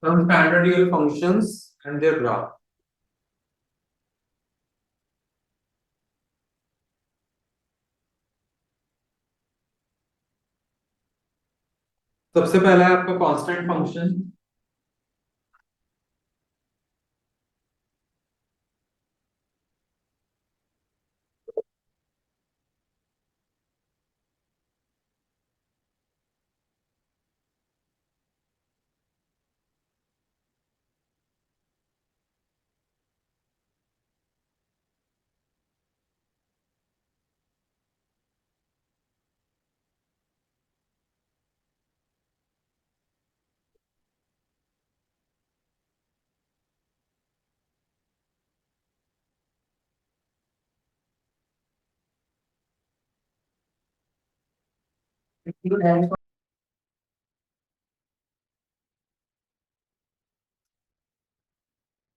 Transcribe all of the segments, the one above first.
Some standard real functions and their graph. सबसे पहला है आपका कांस्टेंट फंक्शन।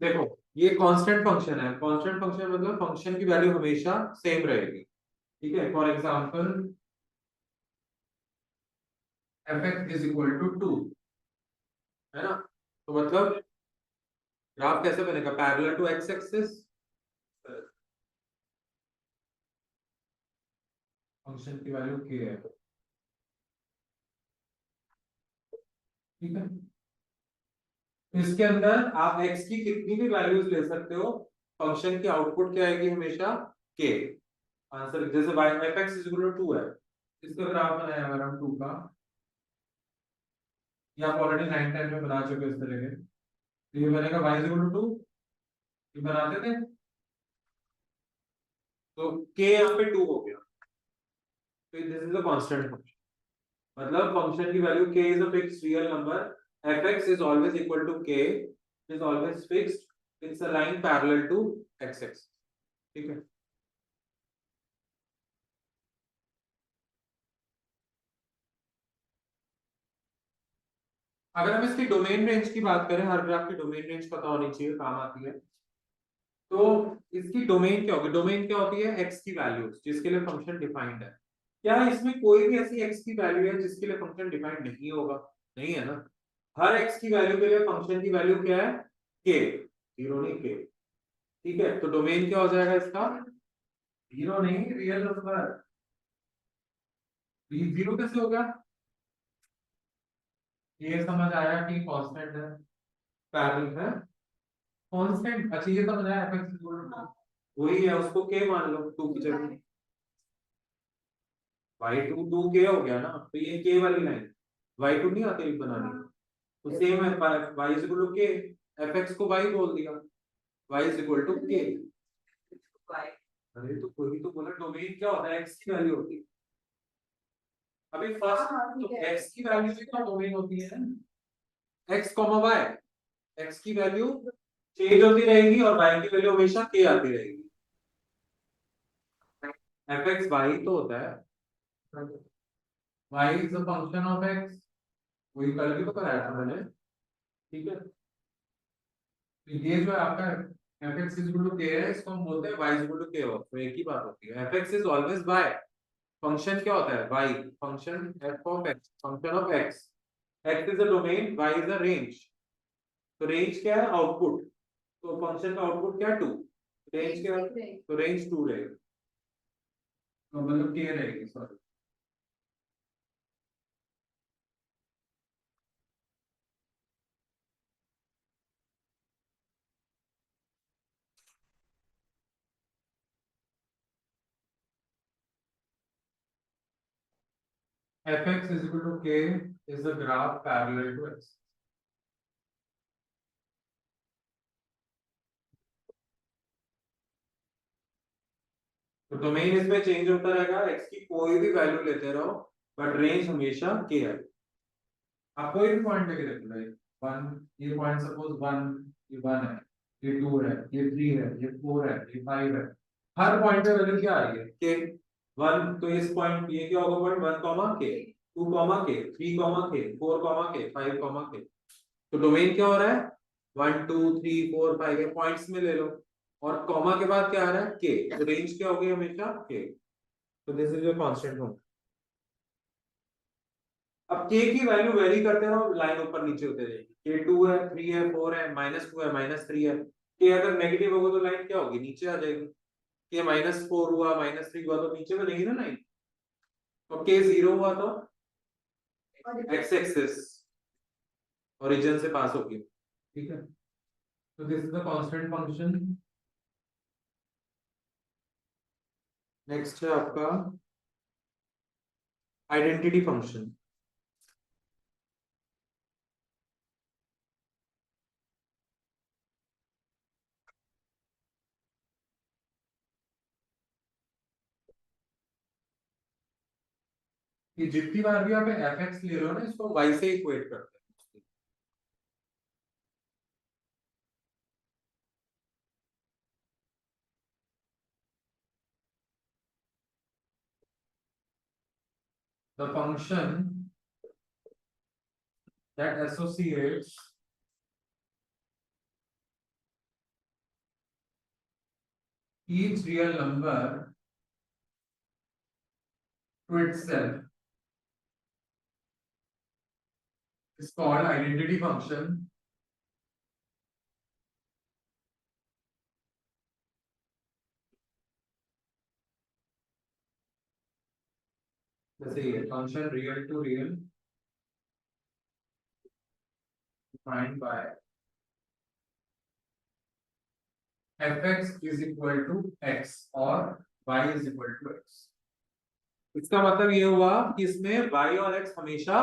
देखो, ये कांस्टेंट फंक्शन है। कांस्टेंट फंक्शन मतलब फंक्शन की वैल्यू हमेशा सेम रहेगी। ठीक है, for example fx is equal to 2, है ना? तो मतलब ग्राफ कैसे बनेगा? Parallel to X axis. Function की वैल्यू k है, ठीक है। इसके अंदर आप x की कितनी भी वैल्यूज ले सकते हो, फंक्शन की आउटपुट क्या आएगी? हमेशा k। आंसर जैसे y fx is equal to 2 है, इसका ग्राफ बनाया अगर हम 2 का, ये आप ऑलरेडी 9 10 में बना चुके हो इस तरह के। तो ये बनेगा y इज इक्वल टू 2, ये बनाते थे। तो k यहाँ पे 2 हो गया, तो this is a constant function. मतलब फंक्शन की value k is a fixed real number, fx is always equal to k, is always fixed, it's a line parallel to x axis. ठीक है। अगर हम इसकी डोमेन रेंज की बात करें, हर ग्राफ की डोमेन रेंज पता होनी चाहिए, काम आती है। तो इसकी डोमेन क्या होगी? डोमेन क्या होती है? x की वैल्यूज जिसके लिए फंक्शन डिफाइंड है। क्या इसमें कोई भी ऐसी x की वैल्यू है जिसके लिए फंक्शन डिफाइंड नहीं होगा? नहीं है ना। हर x की वैल्यू के लिए फंक्शन की वैल्यू क्या है? k, जीरो नहीं k। ठीक है, तो डोमेन क्या हो जाएगा इसका? जीरो नहीं, रियल नंबर। जीरो कैसे होगा? ये समझ आया कि कांस्टेंट है, पैरेलल है, कांस्टेंट। अच्छा, ये समझ आया fx इक्वल टू वही है, उसको k मान लो 2 की जगह। y2 2k हो गया ना, तो ये k वाली लाइन y2 नहीं आती बनानी। तो सेम है, y is equal to k, fx को y बोल दिया, y is equal to k। अरे तो कोई तो बोला डोमेन क्या होता है? x की वैल्यू होती है। अभी फर्स्ट तो x की वैल्यू भी तो डोमेन होती है ना, x y, x की वैल्यू चेंज होती रहेगी और y की वैल्यू हमेशा k आती रहेगी। fx y तो होता है, y is the function of x, वही कल भी तो कराया था मैंने। ठीक है, तो ये जो है आपका fx is equal to k है, इसको हम बोलते हैं y is equal to k हो, तो एक ही बात होती है। fx is always y, function क्या होता है? y, function f of x, function of x। x is a domain, y is a range. तो रेंज क्या है? आउटपुट। तो फंक्शन का आउटपुट क्या है? 2। रेंज क्या है? तो रेंज 2 रहेगी, तो मतलब k रहेगी, sorry. fx is equal to k is the graph parallel to x। तो डोमेन इसमें चेंज होता रहेगा, x की कोई भी वैल्यू लेते रहो, बट रेंज हमेशा k है। आप कोई भी पॉइंट लेके देख लो, वन, ये पॉइंट सपोज वन, ये वन है, ये टू है, ये थ्री है, ये फोर है, ये फाइव है। हर पॉइंट पे वैल्यू क्या आ रही है? के। वन, तो इस पॉइंट ये क्या होगा? पॉइंट वन कॉमा के, टू कॉमा के, थ्री कॉमा के, फोर कॉमा के, फाइव कॉमा के। तो डोमेन क्या हो रहा है? One two three four five, points में ले लो, और कॉमा के बाद क्या आ रहा है? के। तो रेंज क्या होगी? हमेशा के। तो दिस इज योर कांस्टेंट। अब k की वैल्यू वेरी करते रहो, लाइन ऊपर नीचे होते रहेगी। k 2 है, 3 है, 4 है, -2 है, -3 है। k अगर नेगेटिव होगा तो लाइन क्या होगी, नीचे आ जाएगी। k -4 हुआ, -3 हुआ तो नीचे बनेगी ना लाइन। और k 0 हुआ तो x एक्सिस ओरिजिन से पास होगी। ठीक है, तो this is the constant function. Next है आपका आइडेंटिटी फंक्शन। कि जितनी बार भी आप fx ले रहे हो ना, इसको y से इक्वेट करते हैं। The function that associates each real number to itself is called identity function. जैसे ये function real to real defined by fx is equal to x और y is equal to x। इसका मतलब ये हुआ कि इसमें y और x हमेशा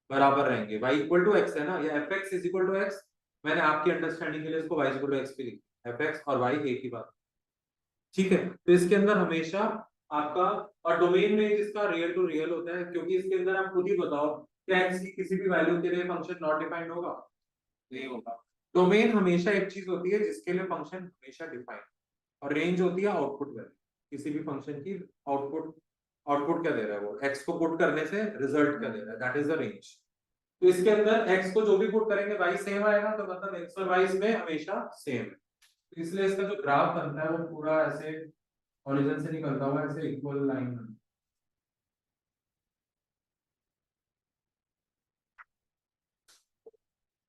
बराबर रहेंगे। y इक्वल टू x है ना, या fx is equal to x। मैंने आपकी अंडरस्टैंडिंग के लिए इसको y is equal to x भी लिखा, fx और y एक ही बात। ठीक है, तो इसके अंदर हमेशा आपका, और डोमेन रेंज इसका रियल टू रियल होता है, क्योंकि इसके अंदर आप खुद ही बताओ क्या x की किसी भी वैल्यू के लिए फंक्शन नॉट डिफाइंड होगा, नहीं होगा। डोमेन हमेशा एक चीज होती है जिसके लिए फंक्शन हमेशा डिफाइंड, और रेंज होती है आउटपुट वैल्यू किसी भी फंक्शन की। आउटपुट आउटपुट क्या दे रहा है, वो x को पुट करने से रिजल्ट क्या दे रहा है, दैट इज द रेंज। तो इसके अंदर x को जो भी पुट करेंगे y सेम आएगा, तो मतलब x और y इसमें हमेशा सेम है। तो इसलिए इसका जो ग्राफ बनता है वो पूरा ऐसे ओरिजिन से निकलता हुआ ऐसे इक्वल लाइन में।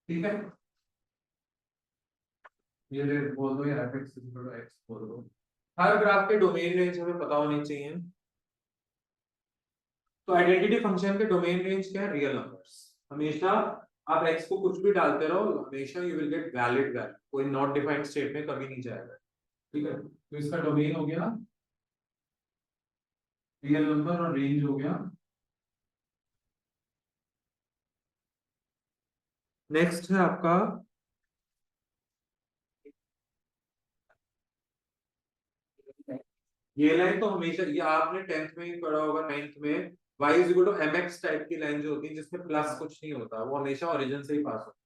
ठीक है, ये बोल दो, या fx x बोल दो। हर ग्राफ के डोमेन रेंज हमें पता होनी चाहिए। तो आइडेंटिटी फंक्शन के डोमेन रेंज क्या है, रियल नंबर्स। हमेशा आप x को कुछ भी डालते रहो, हमेशा you will get valid value, कोई नॉट डिफाइंड स्टेट में कभी नहीं जाएगा। ठीक है, तो इसका डोमेन हो गया रियल नंबर और रेंज हो गया। नेक्स्ट है आपका ये लाइन, तो हमेशा ये आपने 10th में ही पढ़ा होगा, 9th में y is equal to mx type की लाइन जो होती है जिसमें प्लस कुछ नहीं होता, वो हमेशा ओरिजिन से ही पास होता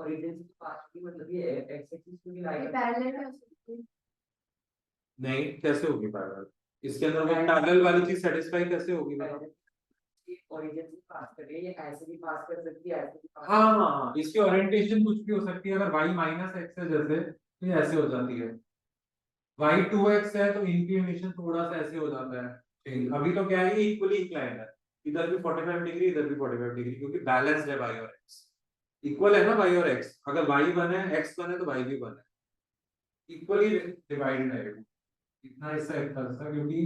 है। ओरिजिन से पास की मतलब ये x एक्सिस की लाइन पैरेलल है उसकी। नहीं, कैसे होगी पैरेलल, इसके अंदर वो पैरेलल वाली चीज सेटिस्फाई कैसे होगी बताओ। ओरिजिन से पास कर रही है, ये ऐसे भी पास कर सकती है, ऐसे भी पास। हाँ हाँ हाँ, इसकी ओरिएंटेशन कुछ भी हो सकती है। अगर y माइनस एक्स है जैसे, तो ये ऐसे हो जाती है। y 2x है तो इंक्लिनेशन थोड़ा सा ऐसे हो जाता है चेंज। अभी तो क्या है, ये इक्वली इंक्लाइंड है, इधर भी 45 डिग्री, इधर भी 45 डिग्री, क्योंकि बैलेंस्ड है y और x। इक्वल है ना y और x, अगर y वन है x वन है तो y भी वन है, इक्वली डिवाइडेड है। इतना हिस्सा एक था, क्योंकि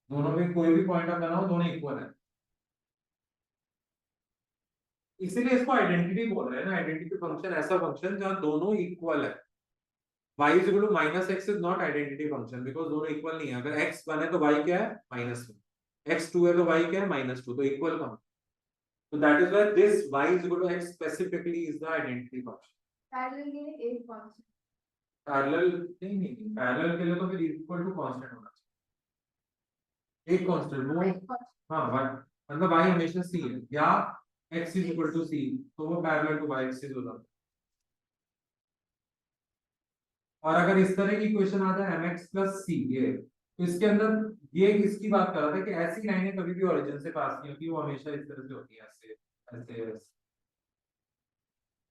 दोनों में कोई भी पॉइंट आप बनाओ दोनों इक्वल है, इसीलिए इसको आइडेंटिटी बोल रहे हैं ना। आइडेंटिटी फंक्शन ऐसा फंक्शन जहां दोनों इक्वल है। y is equal to minus x is not identity function because दोनों इक्वल नहीं है। अगर x 1 है तो y क्या है, -1। x 2 है तो y क्या है, -2। तो इक्वल कम। तो that is why this y is equal to x specifically is the identity function। Parallel ये एक कांस्टेंट, पैरेलल नहीं नहीं, पैरेलल के लिए तो फिर इक्वल टू कांस्टेंट होना चाहिए, एक कांस्टेंट वो। हाँ, मतलब y हमेशा c है, या x is equal to c, तो वो पैरेलल टू y एक्सिस हो जाता है। और अगर इस तरह की क्वेश्चन आता है mx प्लस सी, ये तो इसके अंदर ये किसकी बात कर रहा था कि ऐसी लाइनें कभी भी ओरिजिन से पास नहीं होती, वो हमेशा इस तरह से होती है, ऐसे ऐसे ऐसे।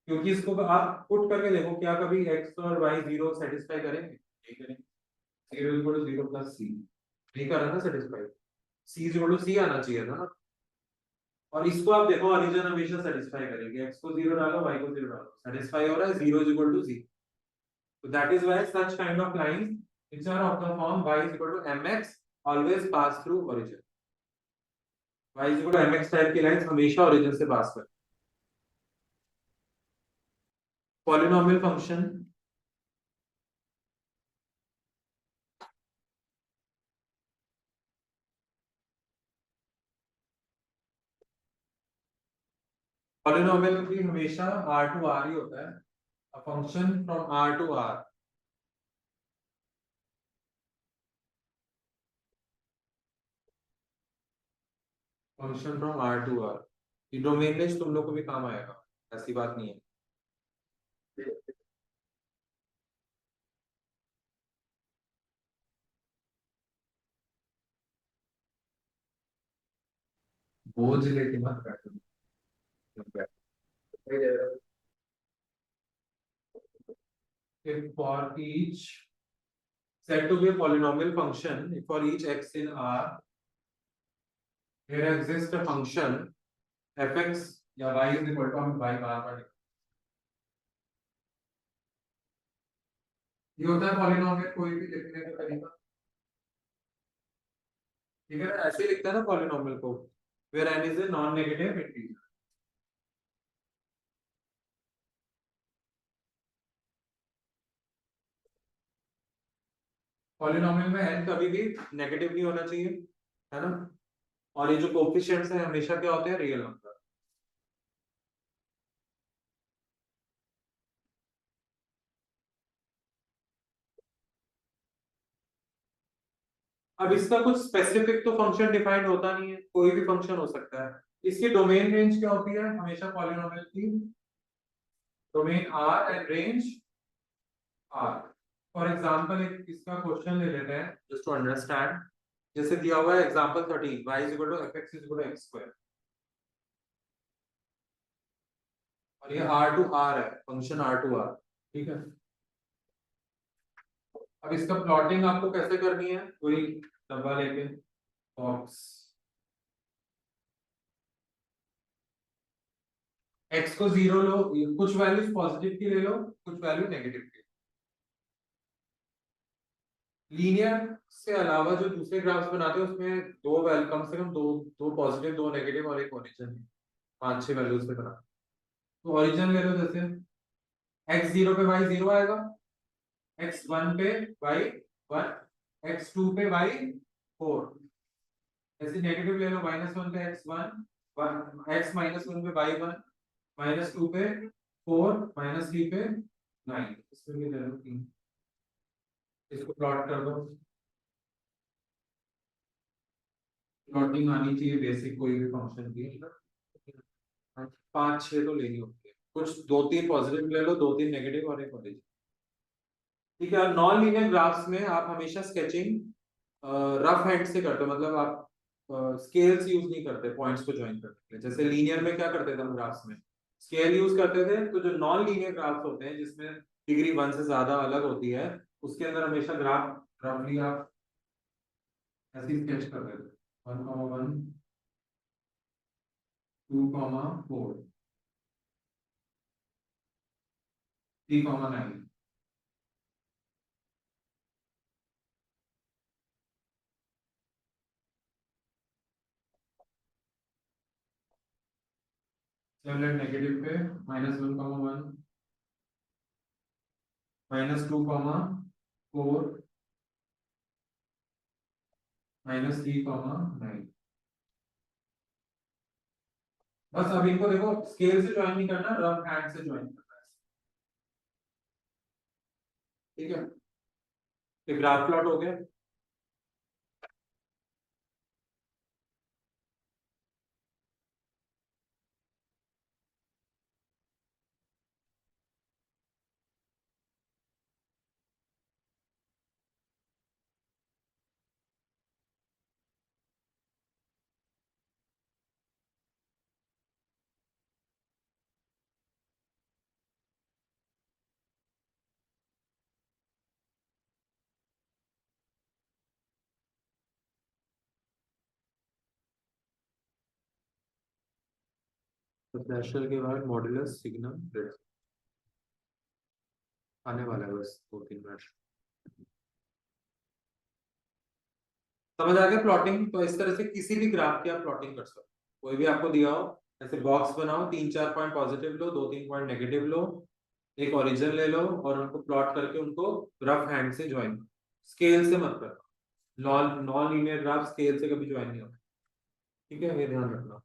क्योंकि इसको आप पुट करके देखो, क्या कभी x और y जीरो सेटिस्फाई करेंगे, नहीं करेंगे। 0 इक्वल टू 0 प्लस सी नहीं कर रहा ना सेटिस्फाई, c इक्वल टू सी आना चाहिए था ना। और इसको आप देखो ओरिजिन हमेशा सेटिस्फाई करेगी, x को 0 डालो y को 0 डालो, सेटिस्फाई हो रहा है, 0 is equal to 0. So that is why such kind of lines which are of the form y is equal to mx always pass through origin. y is equal to mx type की lines हमेशा origin से पास करती है. Polynomial function, polynomial भी हमेशा r to r ही होता है. A function from r to r, function from r to r, ये डोमेन रेंज तुम लोग को भी काम आएगा, ऐसी बात नहीं है. बोझ लेके मत बैठो. If for each said to be a polynomial function, if for each x in R, there exists a function fx या y is equal to, हम y बार बार ये होता है पॉलिनोमियल कोई भी लिखने का तरीका. ठीक है, ऐसे ही लिखते हैं ना पॉलिनोमियल को, where n is a non negative integer. Polynomial में n कभी भी नेगेटिव नहीं होना चाहिए, है ना. और ये जो कोफिशिएंट्स हैं हमेशा क्या होते हैं, रियल नंबर. अब इसका कुछ स्पेसिफिक तो फंक्शन डिफाइंड होता नहीं है, कोई भी फंक्शन हो सकता है. इसकी डोमेन रेंज क्या होती है हमेशा पॉलिनोमियल की, domain R and range R. For example एक इसका क्वेश्चन ले लेते हैं जस्ट टू अंडरस्टैंड. जैसे दिया हुआ है example 13, y is equal to fx is equal to x square, और ये R टू R है, फंक्शन R टू R. ठीक है, अब इसका प्लॉटिंग आपको कैसे करनी है, कोई डब्बा लेके बॉक्स, x को 0 लो, कुछ वैल्यूज पॉजिटिव की ले लो, कुछ वैल्यू नेगेटिव की. लीनियर से अलावा जो दूसरे ग्राफ्स बनाते हैं उसमें दो वैल्यू, कम से कम दो, दो पॉजिटिव दो नेगेटिव और एक ओरिजिन, 5-6 वैल्यूज पे बना. तो ओरिजिन ले लो, जैसे x0 पे y0 आएगा, x1 पे y1, x2 पे y4. ऐसे नेगेटिव ले लो, -1 पे x1, x-1 पे y1, -2 पे 4, -3 पे 9. इसमें भी ले लो 3. इसको प्लॉट कर दो. प्लॉटिंग आनी चाहिए बेसिक कोई भी फंक्शन की. 5-6 तो लेनी होती है, कुछ 2-3 पॉजिटिव ले लो, 2-3 नेगेटिव और एक ओरिजिन. ठीक है, और नॉन लीनियर ग्राफ्स में आप हमेशा स्केचिंग रफ हैंड से करते हो, मतलब आप स्केल्स यूज नहीं करते पॉइंट्स को ज्वाइन करने के लिए. जैसे लीनियर में क्या करते थे हम ग्राफ्स में, स्केल यूज करते थे. तो जो नॉन लीनियर ग्राफ्स होते हैं जिसमें डिग्री 1 से ज्यादा अलग होती है, उसके अंदर हमेशा ग्राफ रफली आप ऐसे स्केच कर देते. 1,1, 2,4, 3,9. सेवन नेगेटिव पे -1,1, -2,4, -3,9. बस अब इनको देखो, स्केल से ज्वाइन नहीं करना, रफ हैंड से ज्वाइन करना है. ठीक है, ये ग्राफ प्लॉट हो गया. तो थ्रेशोल्ड के बाद मॉड्यूलस सिग्नम आने वाला है बस 2-3 मिनट। समझ आ गया प्लॉटिंग? तो इस तरह से किसी भी ग्राफ की आप प्लॉटिंग कर सकते हो। कोई भी आपको दिया हो ऐसे बॉक्स बनाओ, 3-4 पॉइंट पॉजिटिव लो, 2-3 पॉइंट नेगेटिव लो, एक ओरिजिन ले लो और उनको प्लॉट करके उनको रफ हैंड से ज्वाइन करो। स्केल से मत करना, non non linear graph scale से कभी ज्वाइन नहीं होता। ठीक है, ये ध्यान रखना।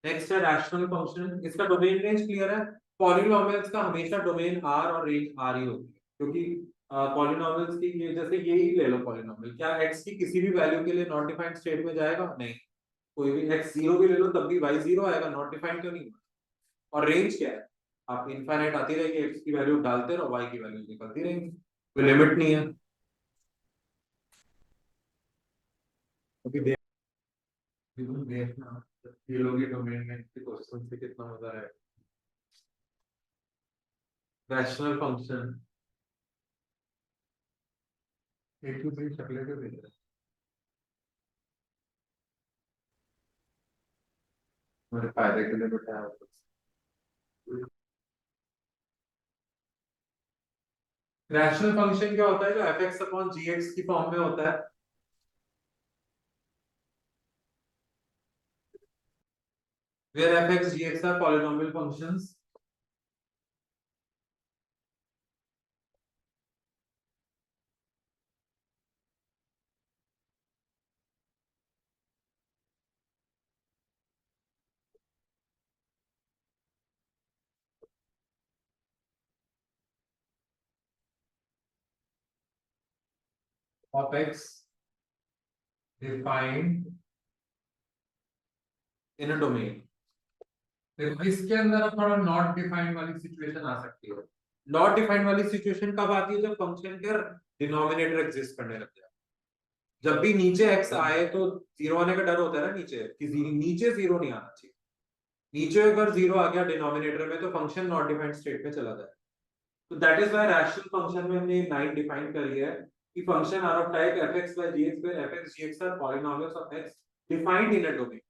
नेक्स्ट है रैशनल फंक्शन। इसका डोमेन रेंज क्लियर है? पॉलिनोमियल्स का हमेशा डोमेन आर और रेंज आर ही होती है, क्योंकि पॉलिनोमियल्स की जैसे ये ही ले लो पॉलिनोमियल, क्या एक्स की किसी भी वैल्यू के लिए नॉट डिफाइंड स्टेट में जाएगा? नहीं। कोई भी एक्स जीरो भी ले लो तब भी वाई जीरो आएगा, नॉट डिफाइंड क्यों नहीं हुआ? और रेंज क्या है? आप इनफाइनाइट आती रहेगी, एक्स की वैल्यू डालते रहो, वाई की वैल्यू निकलती रहेगी, कोई लिमिट नहीं है। अभी देखना ये लोग डोमेन में क्वेश्चन से कितना मजा है। रैशनल फंक्शन एक टू थ्री शक्लें क्यों दे रहे हैं? मेरे फायदे के लिए बताया होगा। रैशनल फंक्शन क्या होता है? जो F X upon G X की फॉर्म में होता है। Where F X G X are polynomial functions of X defined in a domain. देखो इसके अंदर अब थोड़ा नॉट डिफाइंड वाली सिचुएशन आ सकती है। नॉट डिफाइंड वाली सिचुएशन कब आती है? जब फंक्शन का डिनोमिनेटर एग्जिस्ट करने लग जाए। जब भी नीचे एक्स आए तो जीरो आने का डर होता है ना, नीचे कि नीचे जीरो नहीं आना चाहिए। नीचे अगर जीरो आ गया डिनोमिनेटर में तो फंक्शन नॉट डिफाइंड स्टेट में चला जाए। तो that is why rational function में हमने लाइन डिफाइन करी है कि function are of type fx by gx where fx gx are polynomials of x defined in a domain.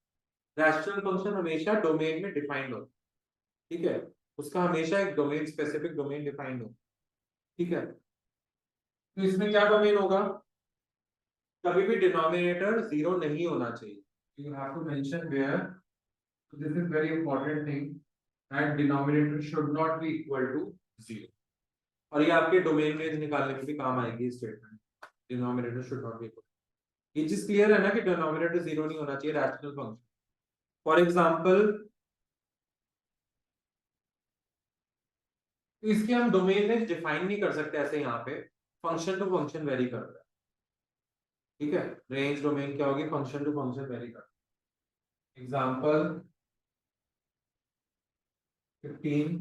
Rational function हमेशा डोमेन में डिफाइंड होता है। ठीक है, उसका हमेशा एक डोमेन स्पेसिफिक डोमेन डिफाइंड हो। ठीक है, तो इसमें क्या डोमेन होगा? कभी भी डिनोमिनेटर जीरो नहीं होना चाहिए। You have to mention where, this is very important thing, that denominator should not be equal to zero. और ये आपके डोमेन रेंज निकालने में भी काम आएगी statement, denominator should not be equal. ये चीज क्लियर है ना कि डिनोमिनेटर जीरो नहीं होना चाहिए रैशनल फंक्शन। फॉर एग्जांपल इसके हम डोमेन रेंज डिफाइन नहीं कर सकते ऐसे, यहाँ पे फंक्शन टू फंक्शन वेरी करता है। ठीक है, रेंज डोमेन क्या होगी? फंक्शन टू फंक्शन वेरी करता है। Example 15,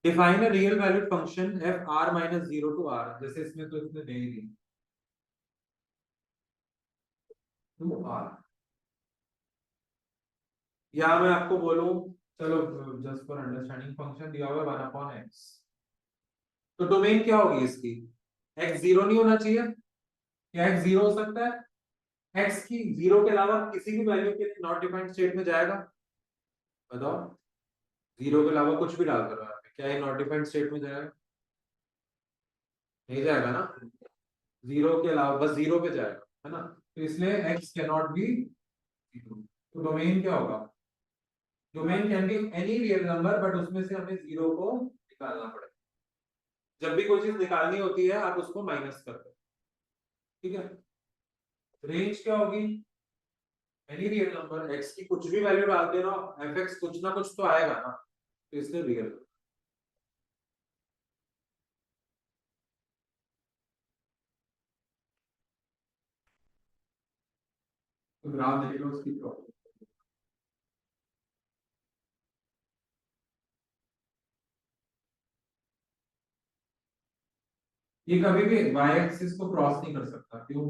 define a real valued function F R minus zero to R. जैसे इसमें तो इसने दे ही दी टू आर, या मैं आपको बोलूं, चलो जस्ट फॉर अंडरस्टैंडिंग, फंक्शन दिया हुआ है 1/x, तो डोमेन क्या होगी इसकी? x जीरो नहीं होना चाहिए? क्या x जीरो हो सकता है? x की जीरो के अलावा किसी भी वैल्यू के लिए नॉट डिफाइंड स्टेट में जाएगा? बताओ, जीरो के अलावा कुछ भी डाल दो यहाँ पे, क्या ये नॉट डिफाइंड स्टेट में जाएगा? नहीं जाएगा ना। जीरो के अलावा बस जीरो पे जाएगा, है ना? तो इसलिए x can not be zero. तो डोमेन क्या होगा? Domain can be any real number, but उसमें से हमें जीरो को निकालना पड़ेगा। जब भी कोई चीज निकालनी होती है आप उसको माइनस कर दो। ठीक है, रेंज क्या होगी? एनी रियल नंबर, x की कुछ भी वैल्यू डालते रहो, fx कुछ ना कुछ तो आएगा ना, तो इसलिए रियल। तो ग्राफ देख लो उसकी प्रॉब्लम। ये कभी भी y एक्सिस को क्रॉस नहीं कर सकता, क्यों?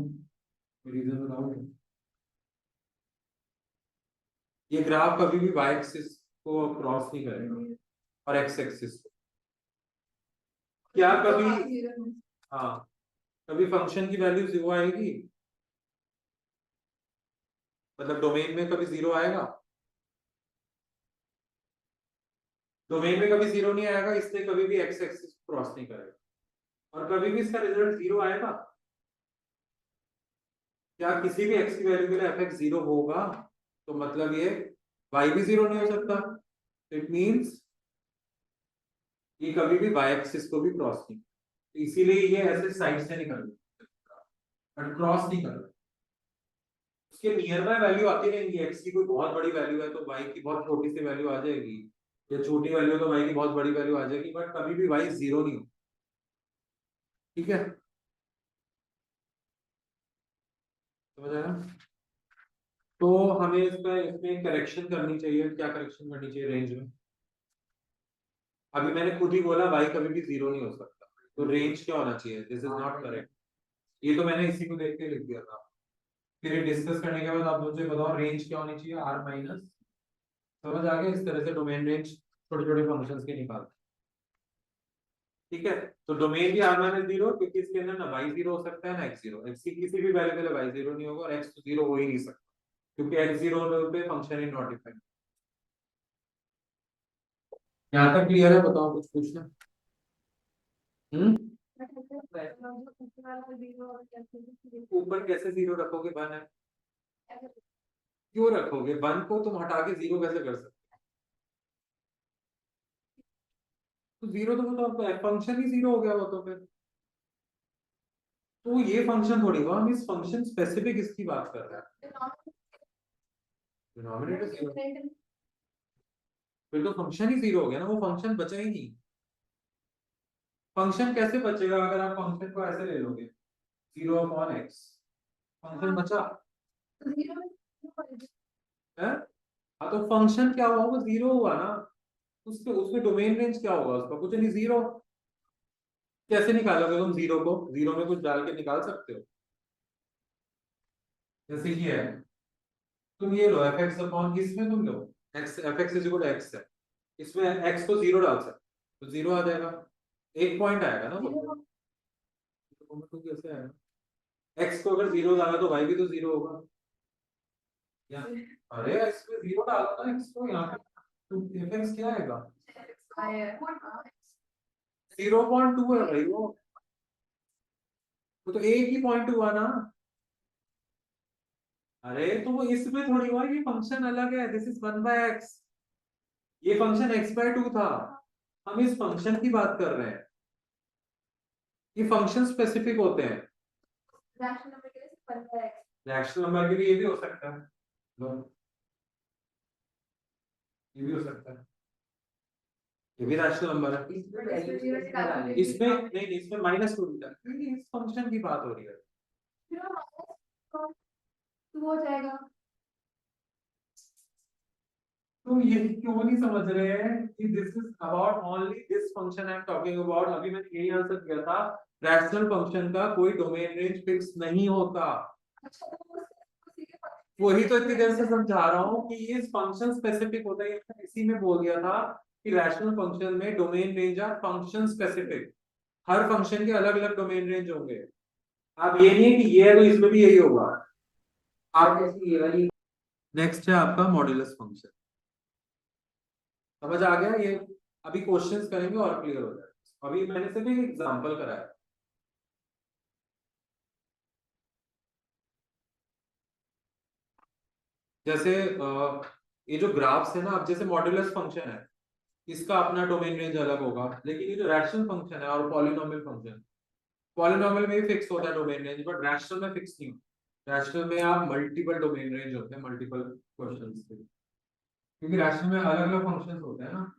रीजन बताओ। ये ग्राफ कभी भी y एक्सिस को क्रॉस नहीं करेगा और x एक्सिस को। क्या कभी, हाँ, कभी फंक्शन की वैल्यू जीरो आएगी? मतलब डोमेन में कभी जीरो आएगा? डोमेन में कभी जीरो नहीं आएगा, इसलिए कभी भी एक्स एक्सिस क्रॉस नहीं करेगा और कभी भी इसका रिजल्ट जीरो आएगा। क्या किसी भी एक्स की वैल्यू के लिए एफ एक्स जीरो होगा? तो मतलब ये वाई भी जीरो नहीं हो सकता। इट मींस ये कभी भी वाई एक्सिस को भी क्रॉस नहीं, तो इसीलिए ये ऐसे साइड से निकल बट क्रॉस नहीं कर। उसके नियर बाय वैल्यू आती रहेंगी, एक्स की कोई बहुत बड़ी वैल्यू है तो वाई की बहुत छोटी सी वैल्यू आ जाएगी, या छोटी वैल्यू है तो वाई की बहुत बड़ी वैल्यू आ जाएगी, बट कभी भी वाई जीरो नहीं हो। ठीक है, समझ आया? तो हमें इसमें करेक्शन करनी चाहिए। क्या करेक्शन करनी चाहिए रेंज में? अभी मैंने खुद ही बोला वाई कभी भी जीरो नहीं हो सकता, तो रेंज क्या होना चाहिए? This is not correct. ये तो मैंने इसी को देख के लिख दिया था। फिर डिस्कस करने के बाद आप मुझे बताओ रेंज क्या होनी चाहिए, आर माइनस। समझ आ गया? इस तरह से डोमेन रेंज छोटे छोटे फंक्शंस के निकाल। ठीक है, तो डोमेन भी आर माइनस जीरो, क्योंकि इसके अंदर ना वाई जीरो हो सकता है ना एक्स जीरो। एक्स की किसी भी वैल्यू के लिए वाई जीरो नहीं होगा और एक्स तो जीरो हो ही नहीं सकता, क्योंकि एक्स जीरो पे फंक्शन इज नॉट डिफाइंड। यहाँ तक क्लियर है? बताओ कुछ पूछना। हम्म, ऊपर कैसे जीरो रखोगे? वन है। क्यों रखोगे? वन को तुम हटा के जीरो कैसे कर सकते? तो जीरो तो मतलब फंक्शन ही जीरो हो गया वो तो फिर। तो ये फंक्शन थोड़ी हुआ, हम इस फंक्शन स्पेसिफिक इसकी बात कर रहे हैं। डिनोमिनेटर जीरो, फिर तो फंक्शन ही जीरो हो गया ना, वो फंक्शन बचा ही नहीं। फंक्शन कैसे बचेगा अगर आप फंक्शन को ऐसे ले लोगे, जीरो अपॉन एक्स? फंक्शन बचा है? हाँ, तो फंक्शन क्या हुआ? वो जीरो हुआ ना। उसके उसमें डोमेन रेंज क्या होगा? उसका कुछ नहीं, जीरो। कैसे निकालोगे तुम जीरो को? जीरो में कुछ डाल के निकाल सकते हो? जैसे कि है, तुम ये लो एफ एक्स अपॉन, इसमें तुम लो x, f x is equal to x है, इसमें एक्स को जीरो डाल सकते, तो जीरो आ जाएगा। एक पॉइंट आएगा ना वो तो कैसे आएगा? एक्स को अगर जीरो डाला तो वाई भी तो जीरो होगा। या अरे इसमें जीरो डालो ना एक्स को यहाँ पे, तो एफ एक्स क्या आएगा? 0.2 है भाई वो तो एक ही पॉइंट हुआ ना। अरे तो वो इसमें थोड़ी हुआ, ये फंक्शन अलग है, दिस इज 1/x। ये फंक्शन x/2 था, हम इस फंक्शन की बात कर रहे हैं। ये फंक्शन स्पेसिफिक होते हैं। रैशनल नंबर के लिए ये भी हो सकता है, लो, ये भी हो सकता है, ये भी रैशनल नंबर है। इसमें नहीं, इसमें -2 भी था, क्योंकि इस फंक्शन की बात हो रही है। हो जाएगा। तुम ये क्यों नहीं समझ रहे हैं कि this is about only this function I am talking about? अभी मैंने यही आंसर किया था, रैशनल फंक्शन का कोई डोमेन रेंज फिक्स नहीं होता। वही तो इतनी देर से समझा रहा हूँ कि ये फंक्शन स्पेसिफिक होता है, ये मैंने इसी में बोल दिया था कि रैशनल फंक्शन में domain range are function specific. हर फंक्शन के अलग अलग डोमेन रेंज होंगे। आप ये नहीं है कि ये है तो इसमें भी यही होगा। आप कैसी ये वाली। नेक्स्ट है आपका मॉड्यूलस फंक्शन। समझ आ गया ये? अभी क्वेश्चंस करेंगे और क्लियर हो जाएगा। अभी मैंने सिर्फ एक एग्जांपल कराया। जैसे ये जो ग्राफ्स है ना, अब जैसे मॉड्यूलस फंक्शन है, इसका अपना डोमेन रेंज अलग होगा, लेकिन ये जो रैशनल फंक्शन है और पॉलिनोमियल फंक्शन, पॉलिनोमियल में भी फिक्स होता है डोमेन रेंज, बट रैशनल में फिक्स नहीं होता। रैशनल में आप मल्टीपल डोमेन रेंज होते हैं, मल्टीपल क्वेश्चंस के, क्योंकि रैशनल में अलग अलग फंक्शंस होते हैं ना।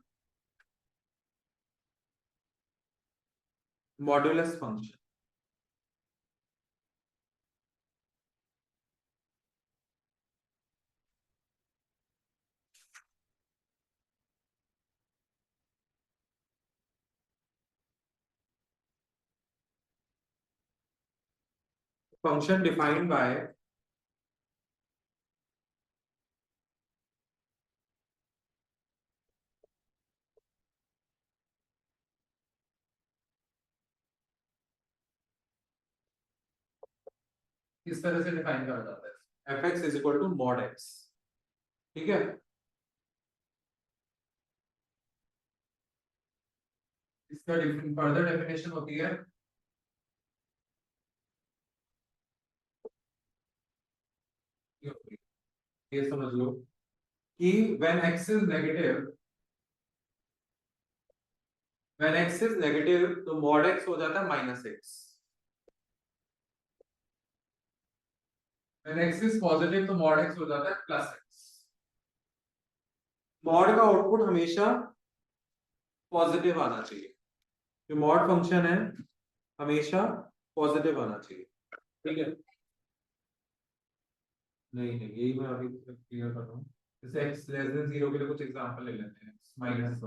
Modulus function, function defined by इस तरह से डिफाइन करा जाता है, F x is equal to mod X. ठीक है, इसका फर्दर डेफिनेशन होती है ये समझ लो कि व्हेन x इज नेगेटिव तो मॉड x हो जाता है -x, when x is positive तो मॉड x हो जाता है +x। मॉड का आउटपुट हमेशा पॉजिटिव आना चाहिए, जो मॉड फंक्शन है हमेशा पॉजिटिव आना चाहिए, ठीक है। नहीं नहीं, यही मैं अभी क्लियर कर रहा हूँ। जैसे x लेस देन 0 के लिए कुछ एग्जांपल ले लेते हैं, -1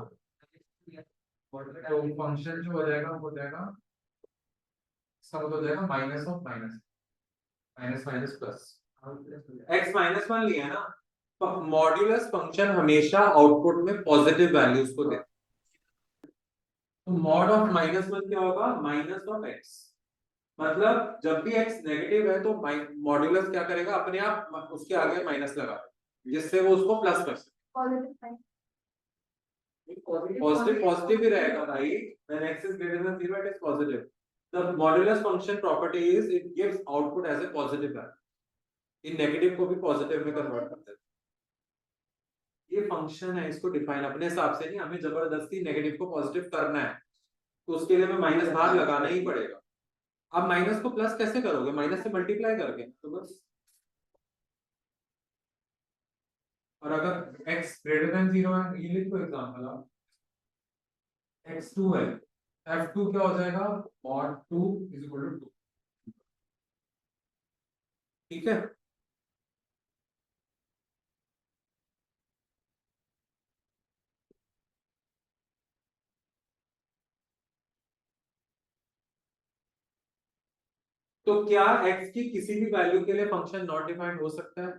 तो फंक्शन जो हो जाएगा वो हो जाएगा, इसका मतलब हो जाएगा minus of minus, minus minus plus, x -1 लिया है ना, तो मॉड्यूलस फंक्शन हमेशा आउटपुट में पॉजिटिव वैल्यूज को देता है। तो मॉड ऑफ -1 क्या होगा, माइनस ऑफ x, मतलब जब भी x नेगेटिव है तो मॉड्यूलस क्या करेगा, अपने आप उसके आगे माइनस लगा देगा, जिससे वो उसको प्लस कर सके। पॉजिटिव पॉजिटिव ही रहेगा भाई, when x is greater than 0 it is positive, the modulus function property is it gives output as a positive value, in negative को भी पॉजिटिव में कन्वर्ट करता है। ये फंक्शन है, इसको डिफाइन अपने हिसाब से नहीं, हमें जबरदस्ती नेगेटिव को पॉजिटिव करना है, तो उसके लिए हमें माइनस बाहर लगाना ही पड़ेगा। अब माइनस को प्लस कैसे करोगे, माइनस से मल्टीप्लाई करके, तो बस। और अगर x ग्रेटर देन 0 है, ये लिखो एग्जांपल आप, x2 है, f2 क्या हो जाएगा, mod 2 इज इक्वल टू 2, ठीक है। तो क्या x की किसी भी वैल्यू के लिए फंक्शन नॉट डिफाइंड हो सकता है,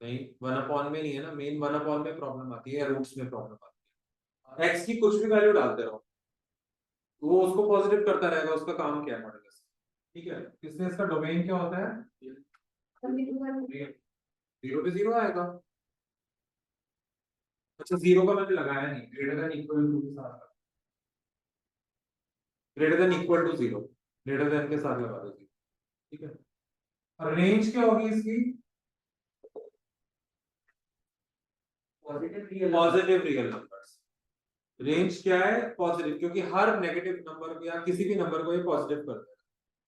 नहीं, 1 अपॉन में नहीं है ना, मेन 1 अपॉन में प्रॉब्लम आती है, रूट्स में प्रॉब्लम आती है। x की कुछ भी वैल्यू डालते रहो, वो उसको पॉजिटिव करता रहेगा, उसका काम क्या है मॉडुलस, ठीक है। इसलिए इसका डोमेन क्या होता है, 0 पे 0 आएगा। अच्छा 0 का मैंने लगाया नहीं, ग्रेटर देन इक्वल टू के साथ, greater than equal to 0, greater than के साथ लगा दो 0, ठीक है। और रेंज क्या होगी इसकी, पॉजिटिव रियल नंबर्स। रेंज क्या है, पॉजिटिव, क्योंकि हर नेगेटिव नंबर या किसी भी नंबर को ये पॉजिटिव करता है,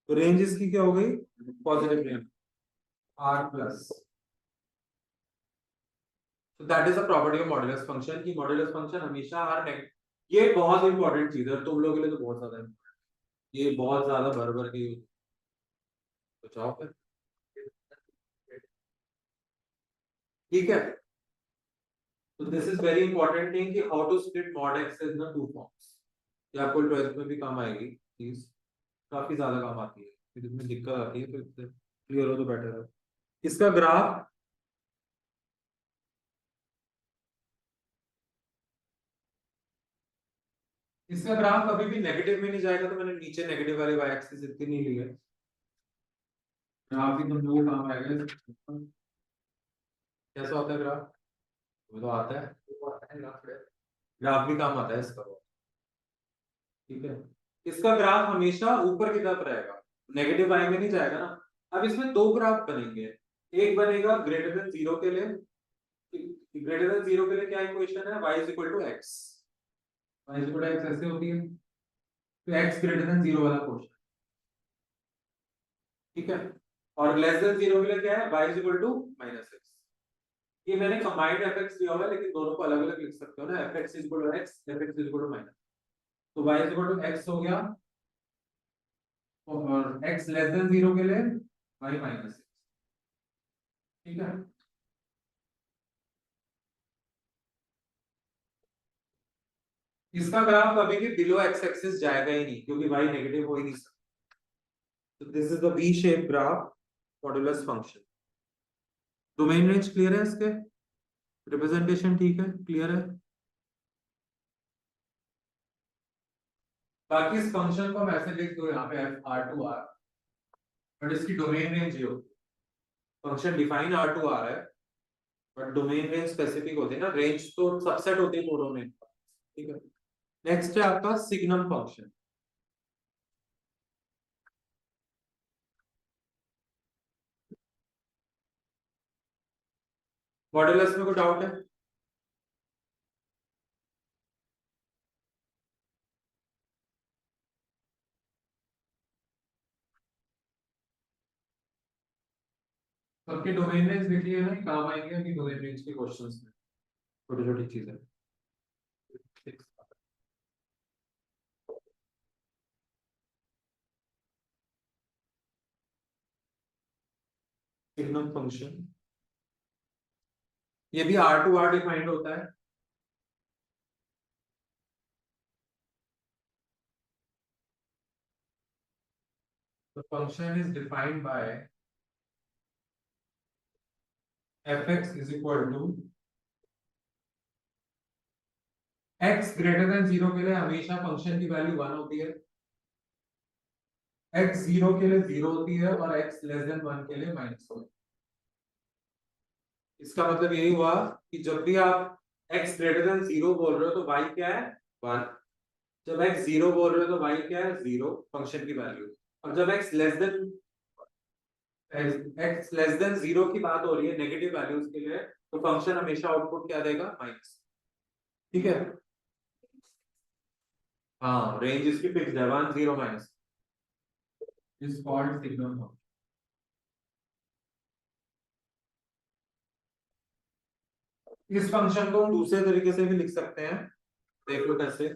तो रेंज इसकी क्या हो गई, पॉजिटिव रेंज, r प्लस। तो that is a property of modulus function, कि मॉडुलस फंक्शन हमेशा हर नेगेटिव, ये बहुत इंपॉर्टेंट चीज है तुम लोगों के लिए, तो बहुत ज्यादा important, ये बहुत ज्यादा भर भर के बचाओ फिर, ठीक है। तो this is very important thing कि how to split mod x in two forms, ये आपको 12th में भी काम आएगी प्लीज, काफी ज्यादा काम आती है, फिर इसमें दिक्कत आती है, तो इससे क्लियर हो तो बेटर है। इसका ग्राफ, इसका ग्राफ कभी भी नेगेटिव में नहीं जाएगा, तो मैंने नीचे नेगेटिव वाली y एक्सिस इतनी नहीं ली है, ग्राफ भी तुम लोगों को काम आएगा। कैसा होता है ग्राफ, वो तो आता है, ग्राफ भी काम आता है इसका, ठीक है। इसका ग्राफ हमेशा ऊपर की तरफ रहेगा, नेगेटिव वाई में नहीं जाएगा ना। अब इसमें दो ग्राफ बनेंगे, एक बनेगा ग्रेटर देन 0 के लिए, ग्रेटर देन 0 के लिए क्या इक्वेशन है, y is equal to x, y is equal to x ऐसे होती है, तो x ग्रेटर देन 0 वाला क्वेश्चन, ठीक है। और लेस देन 0 के लिए क्या है, y is equal to -x। ये मैंने कंबाइंड fx लिया हुआ है, लेकिन दोनों को अलग अलग लिख सकते हो ना, fx is equal to x, fx is equal to minus, तो y is equal to x हो गया, और x लेस देन 0 के लिए y -x, ठीक है। इसका ग्राफ कभी भी बिलो x एक्सिस जाएगा ही नहीं, क्योंकि y नेगेटिव हो ही नहीं सकता। तो this is the V shape graph modulus function. Domain range clear है इसके, रिप्रेजेंटेशन ठीक है, क्लियर है। बाकी इस फंक्शन को हम ऐसे लिख दो यहाँ पे r2r, बट इसकी डोमेन रेंज ये होती है, फंक्शन डिफाइन r2r है, बट डोमेन रेंज स्पेसिफिक होती है ना, रेंज तो सबसेट होती है कोडोमेन, ठीक है। नेक्स्ट है आपका सिग्नम फंक्शन। मॉडुलस में कोई डाउट है? सबके डोमेन रेंज लिख लिए ना, काम आएंगे अभी डोमेन रेंज के क्वेश्चंस में, छोटी छोटी चीजें। सिग्नम फंक्शन, ये भी आर टू आर डिफाइंड होता है। The function is defined by fx is equal to x greater than 0 के लिए हमेशा फंक्शन की वैल्यू 1 होती है, x 0 के लिए 0 होती है और x लेस देन 1 के लिए माइनस होती है। इसका मतलब यही हुआ कि जब भी आप x ग्रेटर देन 0 बोल रहे हो तो y क्या है 1, जब x 0 बोल रहे हो तो y क्या है 0 फंक्शन की वैल्यू, और जब x लेस देन 0 की बात हो रही है नेगेटिव वैल्यूज के लिए, तो फंक्शन हमेशा आउटपुट क्या देगा माइनस। ठीक है, हाँ रेंज इसकी फिक्स्ड है 1 0 minus, is called signum function. इस फंक्शन को हम दूसरे तरीके से भी लिख सकते हैं, देख लो कैसे।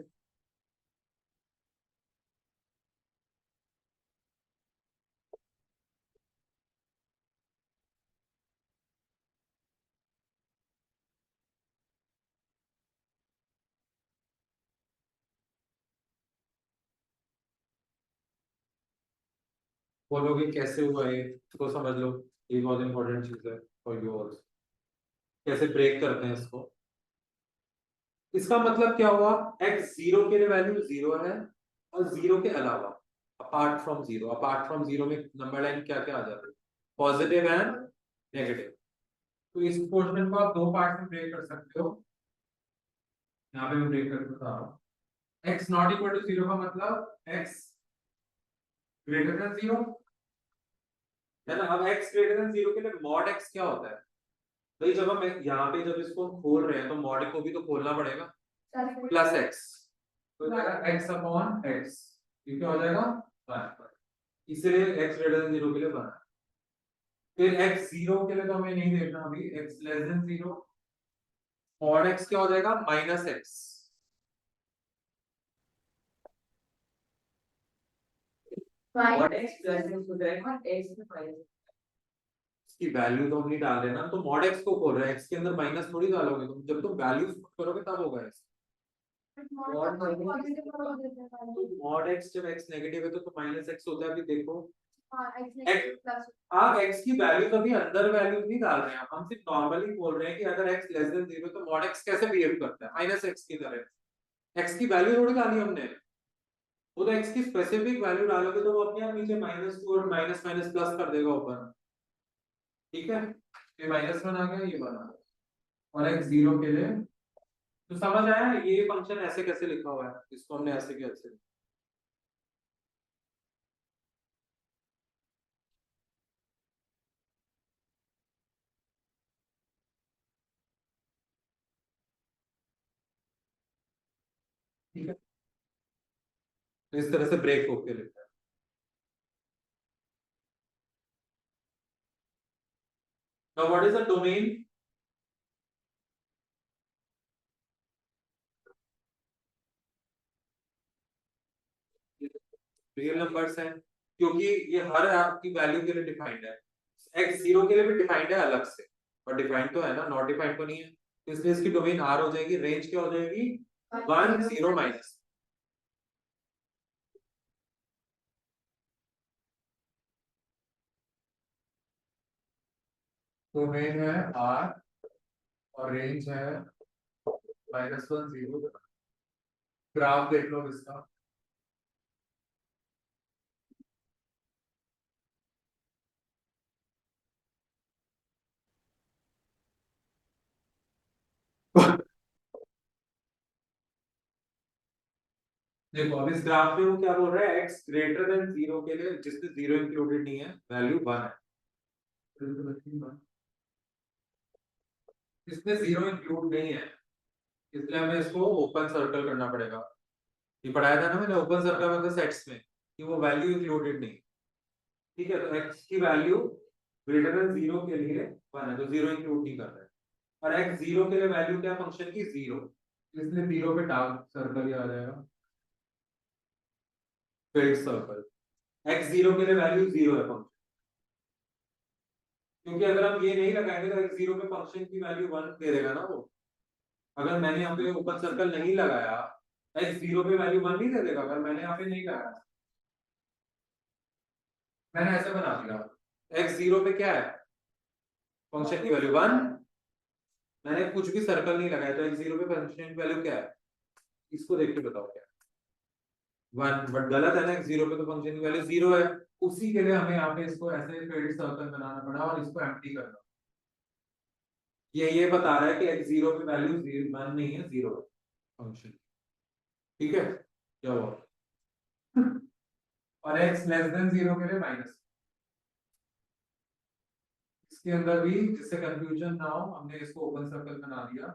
बोलोगे कैसे हुआ ये, इसको समझ लो, ये बहुत इंपॉर्टेंट चीज है फॉर यू ऑल्सो। कैसे ब्रेक करते हैं इसको, इसका मतलब क्या हुआ, x 0 के लिए वैल्यू 0 है और 0 के अलावा अपार्ट फ्रॉम 0, अपार्ट फ्रॉम 0 में नंबर लाइन क्या क्या आ जाती है, पॉजिटिव एंड नेगेटिव। तो इस पोर्शन को आप दो पार्ट में ब्रेक कर सकते हो, यहाँ पे मैं ब्रेक करके बता रहा हूँ। x नॉट इक्वल टू 0 का मतलब x ग्रेटर देन 0 है ना। अब x ग्रेटर देन 0 के लिए मॉड x क्या होता है भाई, जब हम यहाँ पे जब इसको खोल रहे हैं तो मॉड को भी तो खोलना पड़ेगा, प्लस x, तो हो जाएगा x अपॉन x, ये क्या हो जाएगा 1, इसलिए x ग्रेटर देन 0 के लिए 1। फिर x 0 के लिए तो हमें नहीं देखना अभी, x less than 0, mod x क्या हो जाएगा minus x। Mod x plus x हो जाएगा x में माइनस, इसकी वैल्यू तो हम नहीं डाल रहे ना, तो मॉड x को खोल रहे हैं, x के अंदर माइनस थोड़ी डालोगे तुम, जब तुम वैल्यूज पुट करोगे तब होगा x। मॉड x जब x नेगेटिव है तो माइनस x होता है, अभी देखो आप x की वैल्यू कभी अंदर वैल्यू नहीं डाल रहे हैं, हम सिर्फ नॉर्मली बोल रहे हैं कि अगर x लेस देन 0 तो मॉड x कैसे बिहेव करता है माइनस x की तरह। x की वैल्यू थोड़ी डाली हमने, वो तो x की स्पेसिफिक वैल्यू डालोगे तो वो अपने आप नीचे माइनस टू और माइनस माइनस प्लस कर देगा ऊपर। ठीक है, ये माइनस वन आ गया, ये बना, और x 0 के लिए, तो समझ आया ये फंक्शन ऐसे कैसे लिखा हुआ है, इसको हमने ऐसे कैसे। ठीक है, तो इस तरह से ब्रेक होके लिखा है। Now what is the domain, real numbers हैं, क्योंकि ये हर आपकी वैल्यू के लिए डिफाइंड है, x 0 के लिए भी डिफाइंड है अलग से, पर डिफाइंड तो है ना, नॉट डिफाइंड तो नहीं है, तो इसलिए इसकी डोमेन r हो जाएगी, रेंज क्या हो जाएगी 1 0 माइनस। डोमेन है r और रेंज है -1 0, ग्राफ देख लो इसका। देखो अब इस ग्राफ में वो क्या बोल रहा है, x ग्रेटर देन 0 के लिए जिसमें 0 इंक्लूडेड नहीं है वैल्यू 1 है, इसमें 0 इंक्लूड नहीं है इसलिए हमें इसको ओपन सर्कल करना पड़ेगा। ये पढ़ाया था ना मैंने ओपन सर्कल में सेट्स में कि वो वैल्यू इंक्लूडेड नहीं, ठीक है। तो x की वैल्यू ग्रेटर देन 0 के लिए 1 है तो 0 इंक्लूड नहीं कर रहा है, और x 0 के लिए वैल्यू क्या फंक्शन की 0, इसलिए 0 पे डार्क सर्कल ही आ जाएगा, फिल्ड सर्कल। x 0 के लिए वैल्यू 0 है फंक्शन, क्योंकि अगर हम ये नहीं लगाएंगे तो x 0 पे फंक्शन की वैल्यू 1 दे देगा ना वो। अगर मैंने यहाँ पे ओपन सर्कल नहीं लगाया x 0 पे वैल्यू 1 नहीं दे देगा, अगर मैंने यहाँ पे नहीं लगाया, मैंने ऐसे बना दिया x 0 पे क्या है फंक्शन की वैल्यू 1, मैंने कुछ भी सर्कल नहीं लगाया तो x 0 पे फंक्शन की वैल्यू क्या है, इसको देख के बताओ क्या है 1, बट गलत है ना, x 0 पे तो फंक्शन की वैल्यू 0 है। उसी के लिए हमें यहाँ पे इसको ऐसे फेल्ड सर्कल बनाना पड़ा और इसको एम्प्टी करना। ये बता रहा है कि x 0 पे वैल्यू 1 नहीं है 0 है फंक्शन, ठीक है क्या हुआ और x लेस देन 0 के लिए माइनस, इसके अंदर भी जिससे कंफ्यूजन ना हो हमने इसको ओपन सर्कल बना दिया,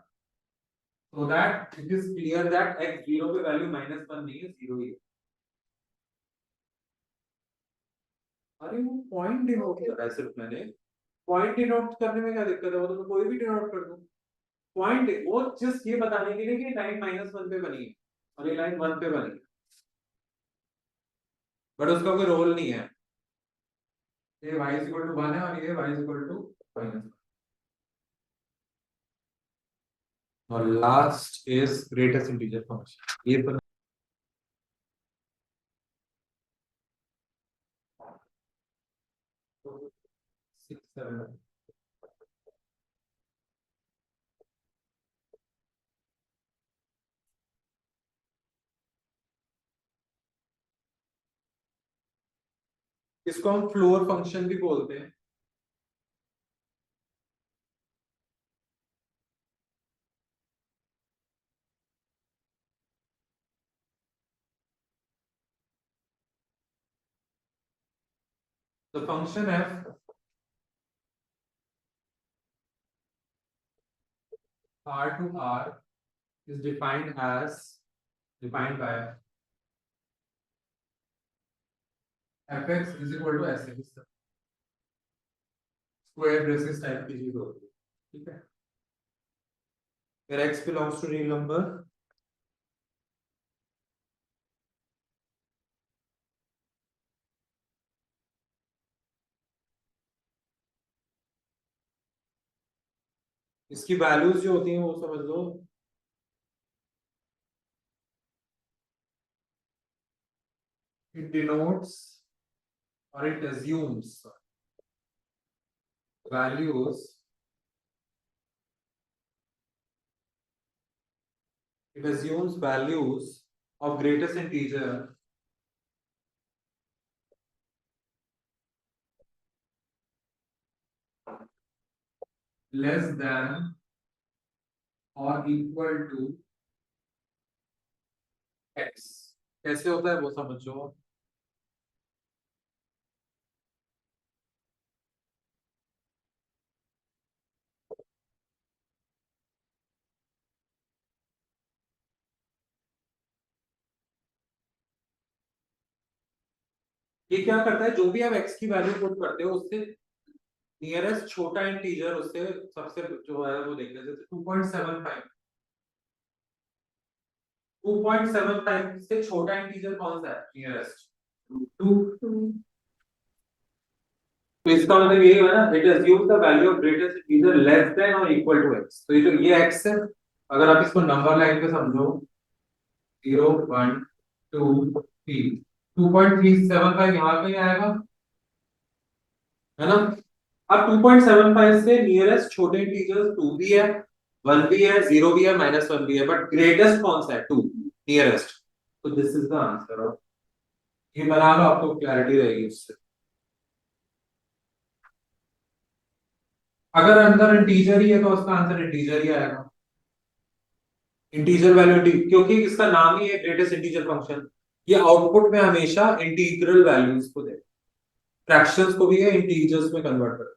so that it is clear that x 0 पे वैल्यू -1 नहीं है 0 ही है। अरे वो पॉइंट डिनोट कर रहा है सिर्फ, मैंने पॉइंट डिनोट करने में क्या दिक्कत है, वो तो मैं कोई भी डिनोट कर दूं पॉइंट, वो जस्ट ये बताने के लिए कि लाइन -1 पे बनी है और ये लाइन 1 पे बनी है, बट उसका कोई रोल नहीं है, ये y इक्वल टू 1 है और ये y इक्वल टू -1, और last is greatest integer function, ये तो 6 7 इसको हम फ्लोर फंक्शन भी बोलते हैं। The function f r to r is defined by fx is equal to sx, square braces type की चीज होती है, ठीक है। फिर x belongs to real number, इसकी वैल्यूज जो होती हैं वो समझ लो, it denotes or it assumes values, it assumes values of greatest integer less than or equal to x। कैसे होता है वो समझो, ये क्या करता है, जो भी आप x की वैल्यू पुट करते हो उससे नियरेस्ट छोटा इंटीजर, उससे सबसे जो है वो देख लेते, जैसे 2.75, 2.75 से छोटा इंटीजर कौन सा है नियरेस्ट 2, तो इसका मतलब यही हुआ ना, it assumes the value of greatest integer less than और इक्वल टू x, तो ये जो ये x है, अगर आप इसको नंबर लाइन पे समझो 0 1 2 3, 2.375 यहाँ पे आएगा है ना। अब 2.75 से नियरेस्ट छोटे इंटीजर्स 2 भी है 1 भी है 0 भी है -1 भी है, बट ग्रेटेस्ट कौन सा है 2 नियरेस्ट, तो दिस इज द आंसर। ये बना लो आपको क्लैरिटी रहेगी उससे, अगर अंदर इंटीजर ही है तो उसका आंसर इंटीजर ही आएगा। इंटीजर वैल्यू, क्योंकि इसका नाम ही है ग्रेटेस्ट इंटीजर फंक्शन, ये आउटपुट में हमेशा इंटीग्रल वैल्यूज को दे, फ्रैक्शंस को भी है इंटीजर्स में कन्वर्ट कर,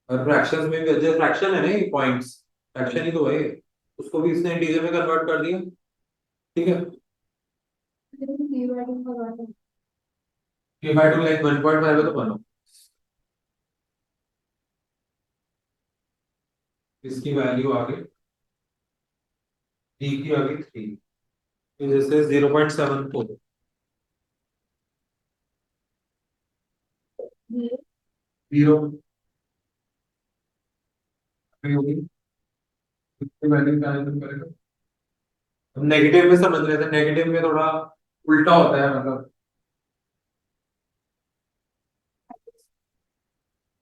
और फ्रैक्शंस में भी जो फ्रैक्शन है ना ये पॉइंट्स, फ्रैक्शन ही तो है ये, उसको भी इसने इंटीजर में कन्वर्ट कर दिया। ठीक है, k/2 लाइक 1.5 है तो बनो, इसकी वैल्यू आ गई, d की आ गई 3, जैसे 0.74 जीरो होगी, इसकी वैल्यू क्या करेगा। अब नेगेटिव में समझ रहे थे, नेगेटिव में थोड़ा उल्टा होता है मतलब,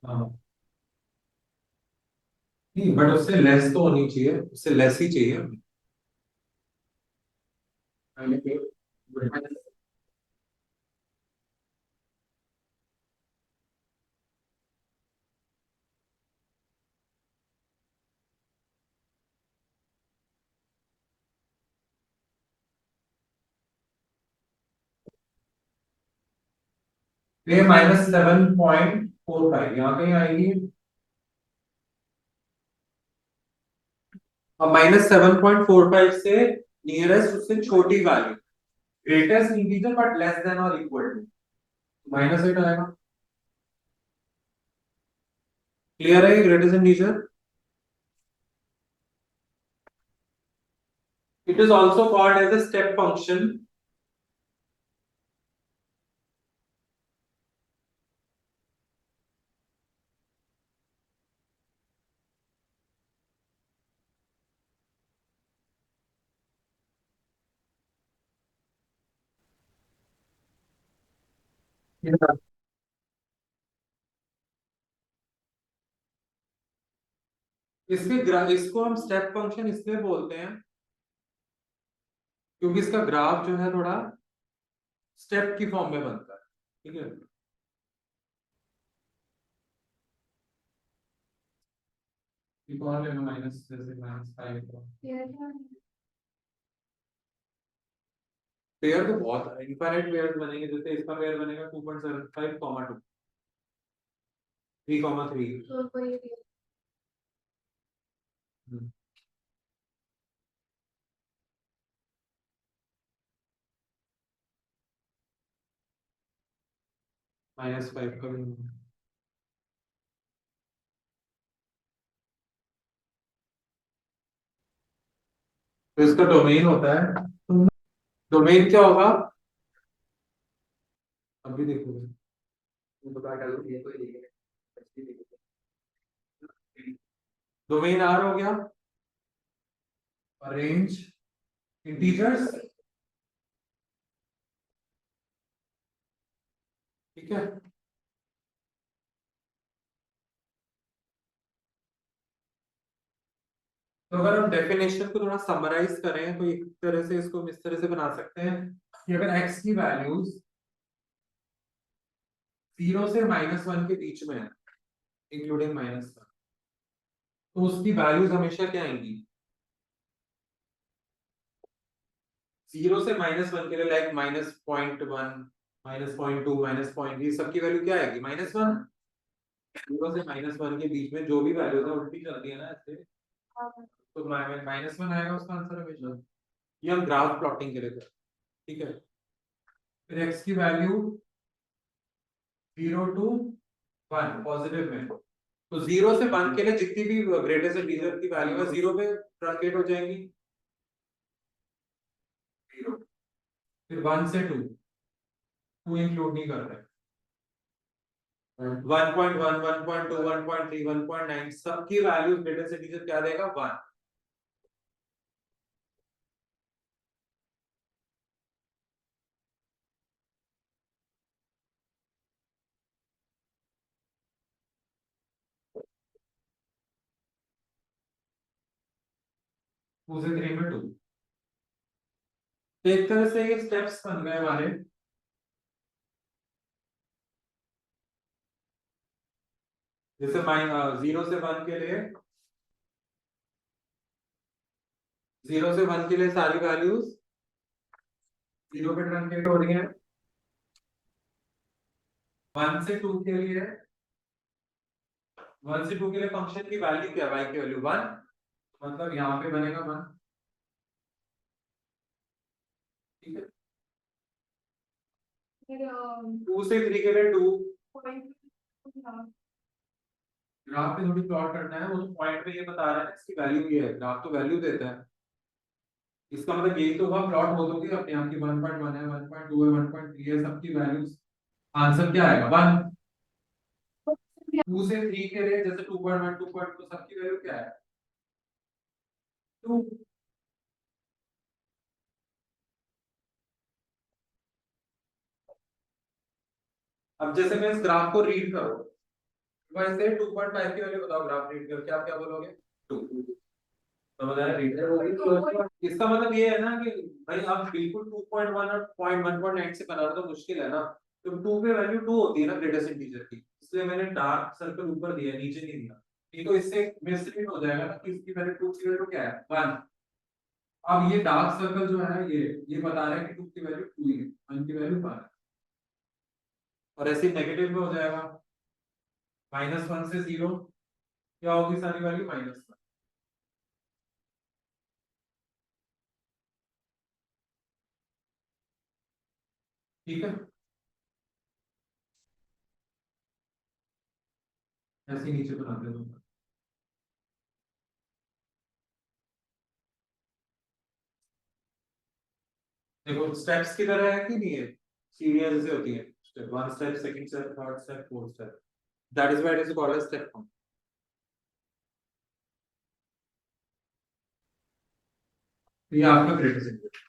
हाँ नहीं बट उससे लेस तो होनी चाहिए, उससे लेस ही चाहिए हमें। ये -7.45 यहाँ कहीं आएगी। अब -7.45 से नियरेस्ट उससे छोटी value, greatest integer but less than और इक्वल टू, -8 आएगा। क्लियर है greatest integer. It is also called as a step function. इसको हम स्टेप फंक्शन इसलिए बोलते हैं क्योंकि इसका ग्राफ जो है थोड़ा स्टेप की फॉर्म में बनता है। ठीक है, एक और लेना माइनस, जैसे -5 पेयर तो बहुत इनफाइनाइट पेयर्स बनेंगे, जैसे इसका पेयर बनेगा 2.75, 2, 3, 3। -5 का भी, तो इसका डोमेन होता है, डोमेन क्या होगा अभी देखोगे, डोमेन आर हो गया, रेंज इंटीजर्स। ठीक है, तो अगर हम डेफिनेशन को थोड़ा समराइज करें तो एक तरह से इसको हम इस तरह से बना सकते हैं कि अगर x की वैल्यूज 0 से -1 के बीच में है, इंक्लूडिंग -1, तो उसकी वैल्यूज हमेशा क्या आएंगी, 0 से -1 के लिए लाइक -0.1, -0.2, -0.3 सबकी वैल्यू क्या आएगी, -1। 0 से -1 के बीच में जो भी वैल्यूज है उल्टी चलती है ना ऐसे, तो -1 आएगा उसका आंसर हमेशा। ये हम ग्राफ प्लॉटिंग के लिए करें। ठीक है, फिर x की वैल्यू 0 टू 1 पॉजिटिव में, तो 0 से 1 के लिए जितनी भी ग्रेटेस्ट इंटीजर की वैल्यू है 0 पे ट्रंकेट हो जाएंगी, 0। फिर 1 से 2, 2 इंक्लूड नहीं कर रहे, 1.1, 1.2, 1.3, 1.9 सबकी वैल्यू ग्रेटेस्ट इंटीजर क्या देगा, 1। टू से 3 में 2, तो एक तरह से ये स्टेप्स बन गए हमारे, जैसे 0 से 1 के लिए 0 से 1 के लिए सारी वैल्यूज 0 पे ट्रंकेट हो रही है, 1 से 2 के लिए 1 से 2 के लिए फंक्शन की वैल्यू क्या है, y की वैल्यू 1, मतलब यहाँ पे बनेगा 1, ठीक है। 2 से 3 के लिए 2, ग्राफ पे थोड़ी प्लॉट करना है, वो तो पॉइंट पे ये बता रहा है इसकी वैल्यू ये है, ग्राफ तो वैल्यू देता है, इसका मतलब यही तो हुआ, प्लॉट हो दोगे अपने आप की 1.1 है, 1.2 है, 1.3 है, सबकी वैल्यूज, आंसर क्या आएगा 1। 2 से 3 के लिए जैसे 2.1 2.2 सबकी वैल्यू क्या है 2। अब जैसे मैं इस ग्राफ को रीड करो, वैसे 2.5 की वैल्यू बताओ, ग्राफ रीड करके आप क्या बोलोगे 2, समझ आया, रीड करो। इसका मतलब ये है ना कि भाई आप बिल्कुल 2.1 और 0.1.9 से बनाना तो मुश्किल है ना, तो 2 पे वैल्यू 2 होती है ना ग्रेटेस्ट इंटीजर की, इसलिए मैंने डार्क सर्कल ऊपर दिया, नीचे नहीं दिया, नहीं तो इससे मिसरीड हो जाएगा ना कि इसकी वैल्यू 2 की वैल्यू क्या है 1। अब ये डार्क सर्कल जो है ये बता रहा है कि 2 की वैल्यू 2 ही है, 1 की वैल्यू 1 है, और ऐसे नेगेटिव में हो जाएगा, -1 से 0 क्या होगी सारी वैल्यू -1, ठीक है, ऐसे ही नीचे बनाते हैं। देखो स्टेप्स की तरह है कि नहीं है, सीढ़ियां जैसे होती है, step 1 step, second step, third step, fourth step, that is why it is called as step form. तो ये आपका क्रिटिसिज्म है।